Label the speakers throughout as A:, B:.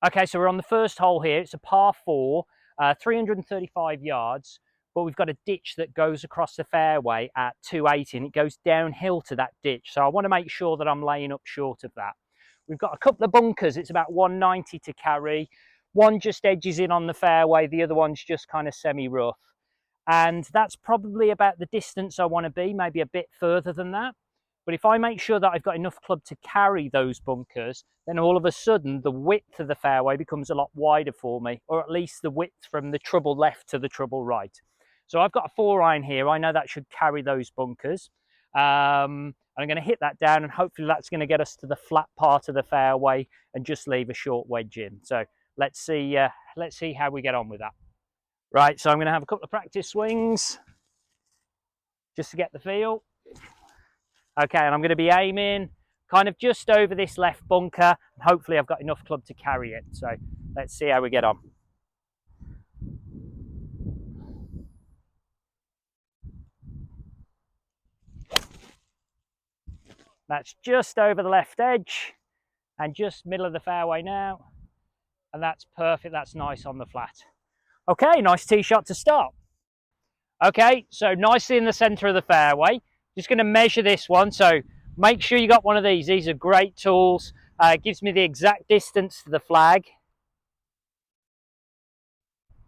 A: Okay, so we're on the first hole here. It's a par 4, 335 yards, but we've got a ditch that goes across the fairway at 280 and it goes downhill to that ditch. So I want to make sure that I'm laying up short of that. We've got a couple of bunkers. It's about 190 to carry. One just edges in on the fairway. The other one's just kind of semi-rough. And that's probably about the distance I want to be, maybe a bit further than that. But if I make sure that I've got enough club to carry those bunkers, then all of a sudden the width of the fairway becomes a lot wider for me, or at least the width from the treble left to the treble right. So I've got a 4-iron here. I know that should carry those bunkers. I'm going to hit that down and hopefully that's going to get us to the flat part of the fairway and just leave a short wedge in. So let's see how we get on with that. Right, so I'm going to have a couple of practice swings just to get the feel. Okay, and I'm going to be aiming kind of just over this left bunker. And hopefully I've got enough club to carry it. So let's see how we get on. That's just over the left edge and just middle of the fairway now. And that's perfect. That's nice on the flat. Okay, nice tee shot to start. Okay, so nicely in the center of the fairway. Just going to measure this one, so make sure you got one of these. These are great tools. It gives me the exact distance to the flag.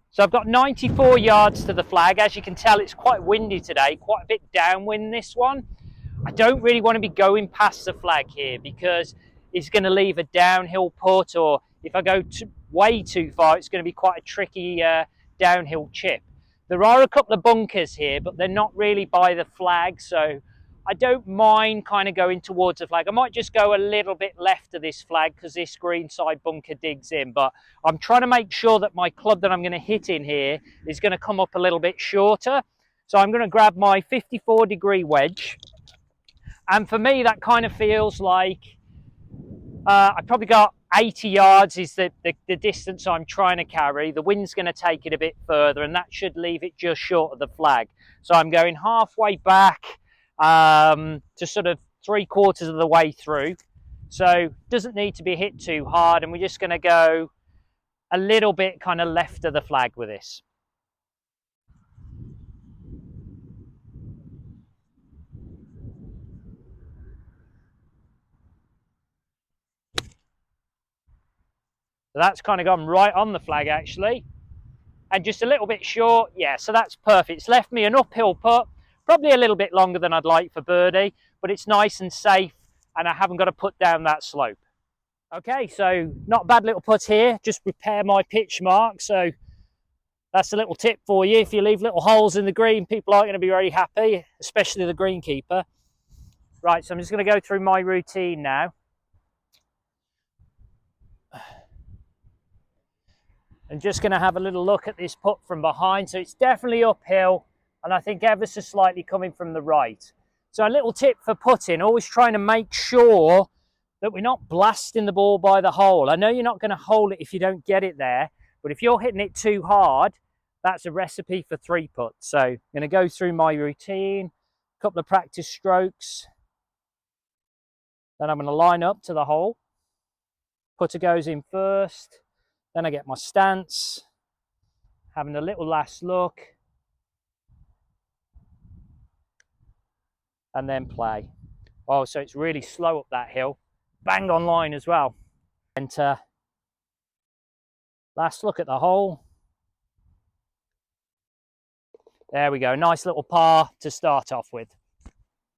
A: So I've got 94 yards to the flag. As you can tell, it's quite windy today, quite a bit downwind this one. I don't really want to be going past the flag here because it's going to leave a downhill putt, or if I go way too far, it's going to be quite a tricky downhill chip. There are a couple of bunkers here, but they're not really by the flag, so I don't mind kind of going towards the flag. I might just go a little bit left of this flag because this greenside bunker digs in, but I'm trying to make sure that my club that I'm going to hit in here is going to come up a little bit shorter. So I'm going to grab my 54-degree wedge, and for me that kind of feels like I probably got 80 yards is the distance I'm trying to carry. The wind's going to take it a bit further and that should leave it just short of the flag. So I'm going halfway back to sort of 3/4 of the way through. So doesn't need to be hit too hard, and we're just going to go a little bit kind of left of the flag with this. So that's kind of gone right on the flag actually, and just a little bit short. Yeah, so that's perfect. It's left me an uphill putt, probably a little bit longer than I'd like for birdie, but it's nice and safe and I haven't got to put down that slope. Okay, so not a bad little putt here. Just repair my pitch mark. So that's a little tip for you. If you leave little holes in the green, people aren't going to be very happy, especially the greenkeeper. Right, so I'm just going to go through my routine now. I'm just going to have a little look at this putt from behind. So it's definitely uphill, and I think ever so slightly coming from the right. So a little tip for putting, always trying to make sure that we're not blasting the ball by the hole. I know you're not going to hold it if you don't get it there, but if you're hitting it too hard, that's a recipe for 3 putts. So I'm going to go through my routine, a couple of practice strokes. Then I'm going to line up to the hole. Putter goes in first. Then I get my stance, having a little last look, and then play. Oh, so it's really slow up that hill. Bang on line as well. Enter. Last look at the hole. There we go. Nice little par to start off with.